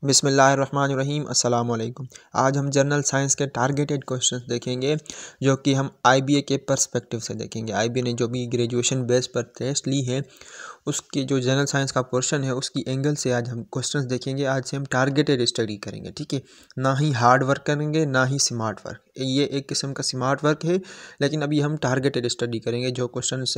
बिस्मिल्लाहिर्रहमानिर्रहीम अस्सलाम वालेकुम। आज हम जनरल साइंस के टारगेटेड क्वेश्चंस देखेंगे जो कि हम आईबीए के पर्सपेक्टिव से देखेंगे। आईबीए ने जो भी ग्रेजुएशन बेस पर टेस्ट ली है उसकी जो जनरल साइंस का क्वेश्चन है उसकी एंगल से आज हम क्वेश्चंस देखेंगे। आज से हम टारगेटेड स्टडी करेंगे, ठीक है। ना ही हार्ड वर्क करेंगे ना ही स्मार्ट वर्क, ये एक किस्म का स्मार्ट वर्क है, लेकिन अभी हम टारगेटेड स्टडी करेंगे। जो क्वेश्चंस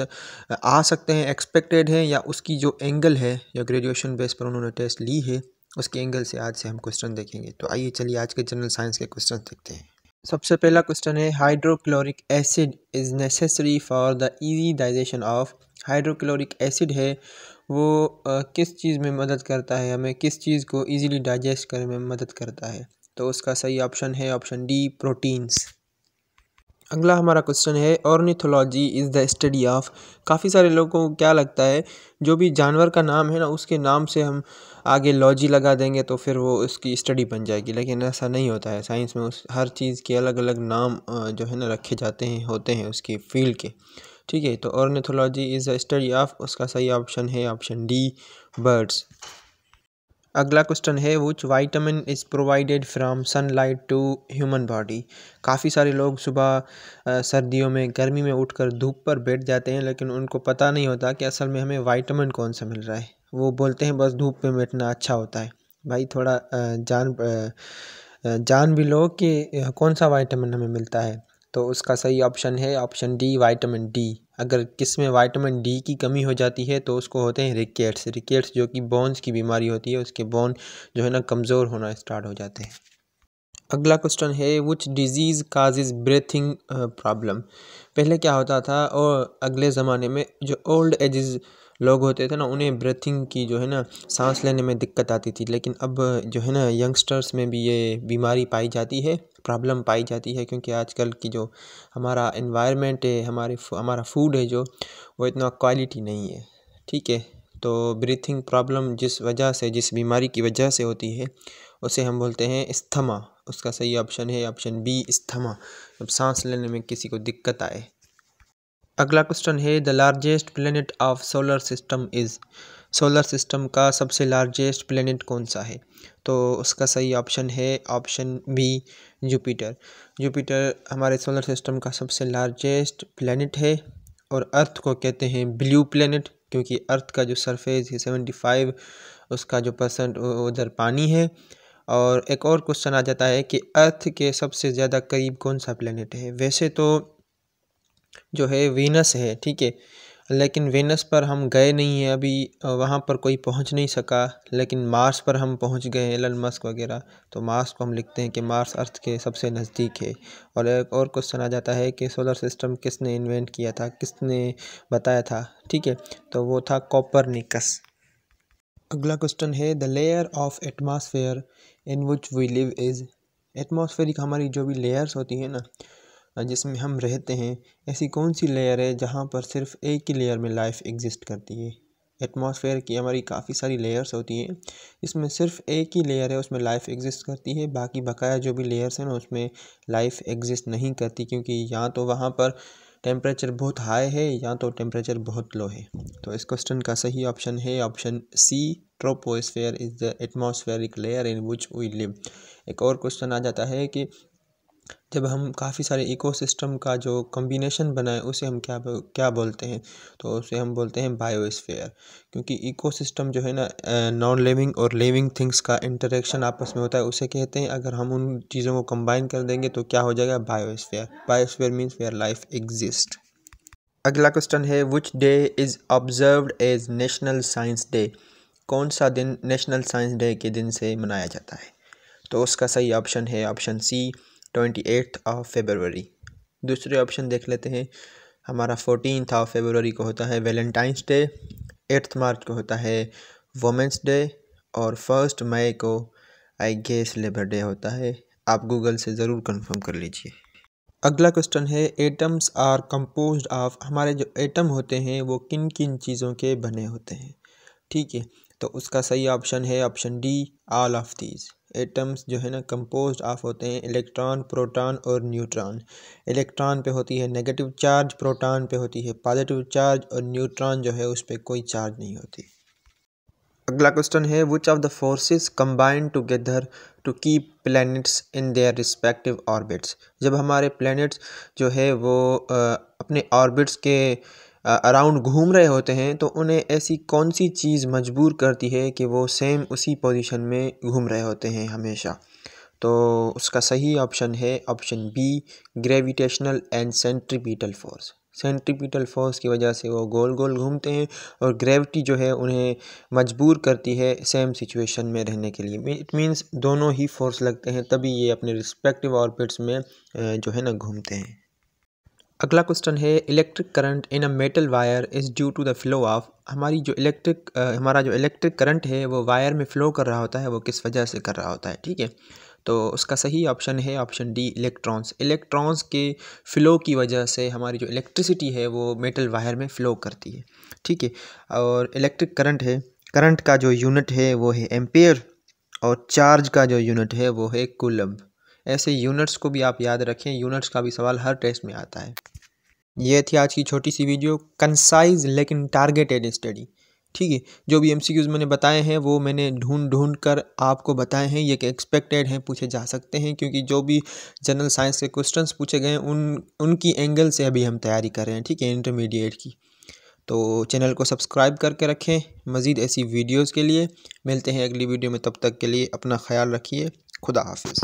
आ सकते हैं, एक्सपेक्टेड है, या उसकी जो एंगल है जो ग्रेजुएशन बेस पर उन्होंने टेस्ट ली है उसके एंगल से आज से हम क्वेश्चन देखेंगे। तो आइए चलिए आज के जनरल साइंस के क्वेश्चन देखते हैं। सबसे पहला क्वेश्चन है, hydrochloric acid is necessary for the easy digestion of. Hydrochloric acid है वो किस चीज़ में मदद करता है, हमें किस चीज़ को इजीली डाइजेस्ट करने में मदद करता है। तो उसका सही ऑप्शन है ऑप्शन डी, प्रोटीन्स। अगला हमारा क्वेश्चन है, ornithology is the study of. काफ़ी सारे लोगों को क्या लगता है जो भी जानवर का नाम है ना उसके नाम से हम आगे लॉजी लगा देंगे तो फिर वो उसकी स्टडी बन जाएगी, लेकिन ऐसा नहीं होता है। साइंस में उस हर चीज़ के अलग अलग नाम जो है ना रखे जाते हैं, होते हैं उसकी फील्ड के, ठीक है। तो ornithology is the study of, उसका सही ऑप्शन है ऑप्शन डी, बर्ड्स। अगला क्वेश्चन है, which vitamin is provided from sunlight to human body. काफ़ी सारे लोग सुबह सर्दियों में गर्मी में उठकर धूप पर बैठ जाते हैं, लेकिन उनको पता नहीं होता कि असल में हमें वाइटामिन कौन सा मिल रहा है। वो बोलते हैं बस धूप पे बैठना अच्छा होता है। भाई थोड़ा जान भी लो कि कौन सा वाइटामिन हमें मिलता है। तो उसका सही ऑप्शन है ऑप्शन डी, विटामिन डी। अगर किस में विटामिन डी की कमी हो जाती है तो उसको होते हैं रिकेट्स। रिकेट्स जो कि बोन्स की बीमारी होती है, उसके बोन जो है ना कमज़ोर होना स्टार्ट हो जाते हैं। अगला क्वेश्चन है, विच डिजीज़ काजेज़ ब्रीथिंग प्रॉब्लम। पहले क्या होता था, और अगले ज़माने में जो ओल्ड एजेस लोग होते थे ना उन्हें ब्रीथिंग की जो है ना सांस लेने में दिक्कत आती थी, लेकिन अब जो है ना यंगस्टर्स में भी ये बीमारी पाई जाती है, प्रॉब्लम पाई जाती है, क्योंकि आजकल की जो हमारा एनवायरनमेंट है, हमारा फूड है जो वो इतना क्वालिटी नहीं है, ठीक है। तो ब्रीथिंग प्रॉब्लम जिस वजह से, जिस बीमारी की वजह से होती है उसे हम बोलते हैं अस्थमा। उसका सही ऑप्शन है ऑप्शन बी, अस्थमा, जब सांस लेने में किसी को दिक्कत आए। अगला क्वेश्चन है, the largest planet of solar system is. Solar system का सबसे लार्जेस्ट प्लेनेट कौन सा है। तो उसका सही ऑप्शन है ऑप्शन बी, जुपिटर। जुपिटर हमारे सोलर सिस्टम का सबसे लार्जेस्ट प्लेनेट है, और अर्थ को कहते हैं ब्लू प्लेनेट, क्योंकि अर्थ का जो सरफेस है 75 उसका जो परसेंट उधर पानी है। और एक और क्वेश्चन आ जाता है कि अर्थ के सबसे ज़्यादा करीब कौन सा प्लेनेट है। वैसे तो जो है वीनस है, ठीक है, लेकिन वीनस पर हम गए नहीं हैं अभी, वहाँ पर कोई पहुँच नहीं सका, लेकिन मार्स पर हम पहुँच गए हैं, एलन मस्क वगैरह। तो मार्स को हम लिखते हैं कि मार्स अर्थ के सबसे नज़दीक है। और एक और क्वेश्चन आ जाता है कि सोलर सिस्टम किसने इन्वेंट किया था, किसने बताया था, ठीक है। तो वो था कोपरनिकस। अगला क्वेश्चन है, the layer of atmosphere in which we live is. Atmospheric हमारी जो भी लेयर्स होती है ना जिसमें हम रहते हैं, ऐसी कौन सी लेयर है जहाँ पर सिर्फ एक ही लेयर में लाइफ एग्जिस्ट करती है। एटमॉस्फेयर की हमारी काफ़ी सारी लेयर्स होती हैं, इसमें सिर्फ एक ही लेयर है उसमें लाइफ एग्जिस्ट करती है, बाकी बकाया जो भी लेयर्स हैं ना उसमें लाइफ एग्जिस्ट नहीं करती, क्योंकि या तो वहाँ पर टेम्परेचर बहुत हाई है या तो टेम्परेचर बहुत लो है। तो इस क्वेश्चन का सही ऑप्शन है option C, troposphere is the atmospheric layer in which we live. एक और क्वेश्चन आ जाता है कि जब हम काफ़ी सारे इकोसिस्टम का जो कॉम्बिनेशन बनाए उसे हम क्या बोलते हैं। तो उसे हम बोलते हैं बायोस्फीयर, क्योंकि इकोसिस्टम जो है ना नॉन लिविंग और लिविंग थिंग्स का इंटरेक्शन आपस में होता है, उसे कहते हैं। अगर हम उन चीज़ों को कंबाइन कर देंगे तो क्या हो जाएगा, biosphere. Biosphere means where life exist. अगला क्वेश्चन है, which day is observed as national science day. कौन सा दिन नेशनल साइंस डे के दिन से मनाया जाता है। तो उसका सही ऑप्शन है ऑप्शन सी, 28 ऑफ फेबरवरी। दूसरे ऑप्शन देख लेते हैं, हमारा 14 ऑफ फेबरवरी को होता है वैलेंटाइंस डे, 8 मार्च को होता है वोमेंस डे, और 1 मई को आई गेस लेबर डे होता है। आप गूगल से ज़रूर कंफर्म कर लीजिए। अगला क्वेश्चन है, एटम्स आर कंपोज्ड ऑफ। हमारे जो एटम होते हैं वो किन किन चीज़ों के बने होते हैं, ठीक है। तो उसका सही ऑप्शन है option D, all of these. Atoms जो है ना कंपोज्ड ऑफ होते हैं इलेक्ट्रॉन, प्रोटॉन और न्यूट्रॉन। इलेक्ट्रॉन पे होती है नेगेटिव चार्ज, प्रोटॉन पे होती है पॉजिटिव चार्ज, और न्यूट्रॉन जो है उस पर कोई चार्ज नहीं होती। अगला क्वेश्चन है which of the forces combine together to keep planets in their respective orbits. जब हमारे प्लैनेट्स जो है वो अपने ऑर्बिट्स के अराउंड घूम रहे होते हैं तो उन्हें ऐसी कौन सी चीज़ मजबूर करती है कि वो सेम उसी पोजीशन में घूम रहे होते हैं हमेशा। तो उसका सही ऑप्शन है option B, gravitational and centripetal force. Centripetal force की वजह से वो गोल गोल घूमते हैं और ग्रेविटी जो है उन्हें मजबूर करती है सेम सिचुएशन में रहने के लिए। इट मीन्स दोनों ही फोर्स लगते हैं तभी ये अपने रिस्पेक्टिव ऑर्बिट्स में जो है ना घूमते हैं। अगला क्वेश्चन है electric current in a metal wire is due to the flow of. हमारा जो इलेक्ट्रिक करंट है वो वायर में फ़्लो कर रहा होता है, वो किस वजह से कर रहा होता है, ठीक है। तो उसका सही ऑप्शन है ऑप्शन डी, इलेक्ट्रॉन्स। इलेक्ट्रॉन्स के फ़्लो की वजह से हमारी जो इलेक्ट्रिसिटी है वो मेटल वायर में फ़्लो करती है, ठीक है। और इलेक्ट्रिक करंट है, करंट का जो यूनिट है वो है एम्पेयर और चार्ज का जो यूनिट है वो है कूलम्ब। ऐसे यूनिट्स को भी आप याद रखें, यूनिट्स का भी सवाल हर टेस्ट में आता है। ये थी आज की छोटी सी वीडियो, कंसाइज लेकिन टारगेटेड स्टडी, ठीक है। जो भी एमसीक्यूज मैंने बताए हैं वो मैंने ढूंढ कर आपको बताए हैं। ये कि एक्सपेक्टेड हैं, पूछे जा सकते हैं, क्योंकि जो भी जनरल साइंस के क्वेश्चंस पूछे गए उनकी एंगल से अभी हम तैयारी कर रहे हैं, ठीक है, इंटरमीडिएट की। तो चैनल को सब्सक्राइब करके रखें मज़ीद ऐसी वीडियोज़ के लिए। मिलते हैं अगली वीडियो में, तब तक के लिए अपना ख्याल रखिए। खुदा हाफिज़।